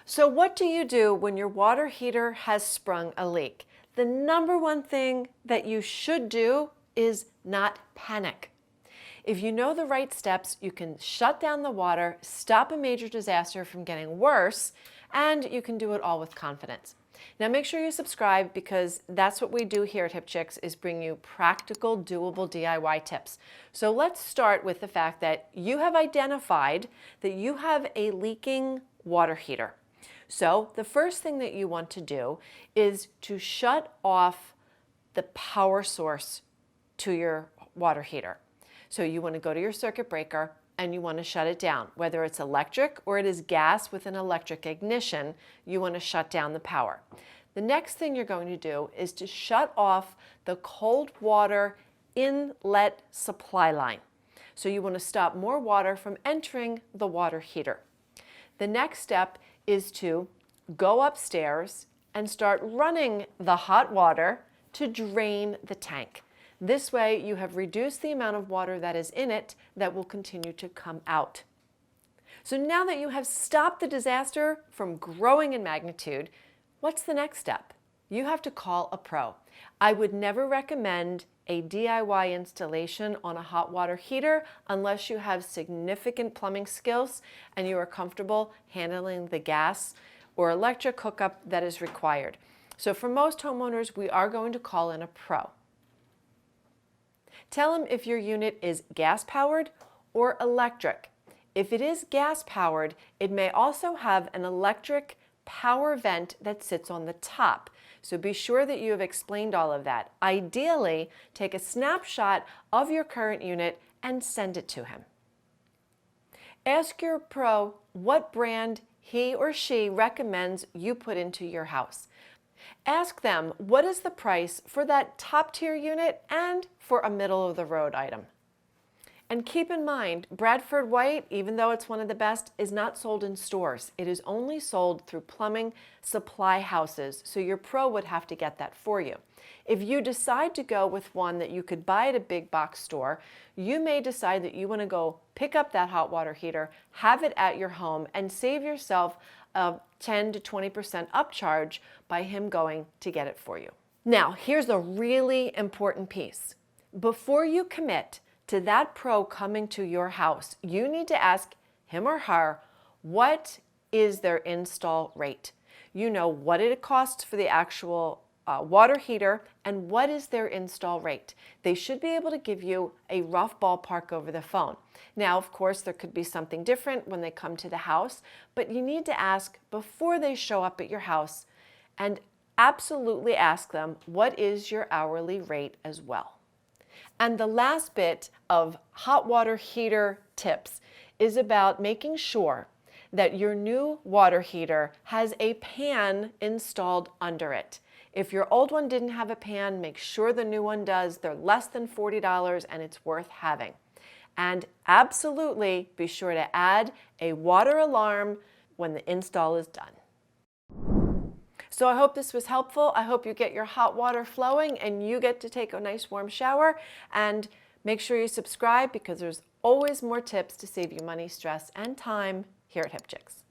So what do you do when your water heater has sprung a leak? The number one thing that you should do is not panic. If you know the right steps, you can shut down the water, stop a major disaster from getting worse, and you can do it all with confidence. Now make sure you subscribe, because that's what we do here at HIPChicks, is bring you practical, doable DIY tips. So let's start with the fact that you have identified that you have a leaking water heater. So the first thing that you want to do is to shut off the power source to your water heater. So you want to go to your circuit breaker and you want to shut it down. Whether it's electric or it is gas with an electric ignition, you want to shut down the power. The next thing you're going to do is to shut off the cold water inlet supply line. So you want to stop more water from entering the water heater. The next step is to go upstairs and start running the hot water to drain the tank. This way you have reduced the amount of water that is in it that will continue to come out. So now that you have stopped the disaster from growing in magnitude, what's the next step? You have to call a pro. I would never recommend a DIY installation on a hot water heater unless you have significant plumbing skills and you are comfortable handling the gas or electric hookup that is required. So for most homeowners, we are going to call in a pro. Tell them if your unit is gas powered or electric. If it is gas powered, it may also have an electric power vent that sits on the top. So be sure that you have explained all of that. Ideally, take a snapshot of your current unit and send it to him. Ask your pro what brand he or she recommends you put into your house. Ask them what is the price for that top tier unit and for a middle of the road item. And keep in mind, Bradford White, even though it's one of the best, is not sold in stores. It is only sold through plumbing supply houses, so your pro would have to get that for you. If you decide to go with one that you could buy at a big box store, you may decide that you want to go pick up that hot water heater, have it at your home, and save yourself a 10 to 20% upcharge by him going to get it for you. Now, here's a really important piece. Before you commit to that pro coming to your house, you need to ask him or her, what is their install rate? You know what it costs for the actual water heater and what is their install rate. They should be able to give you a rough ballpark over the phone. Now, of course, there could be something different when they come to the house, but you need to ask before they show up at your house, and absolutely ask them, what is your hourly rate as well? And the last bit of hot water heater tips is about making sure that your new water heater has a pan installed under it. If your old one didn't have a pan, make sure the new one does. They're less than $40 and it's worth having. And absolutely be sure to add a water alarm when the install is done. So I hope this was helpful. I hope you get your hot water flowing and you get to take a nice warm shower. And make sure you subscribe, because there's always more tips to save you money, stress, and time here at HIPChicks.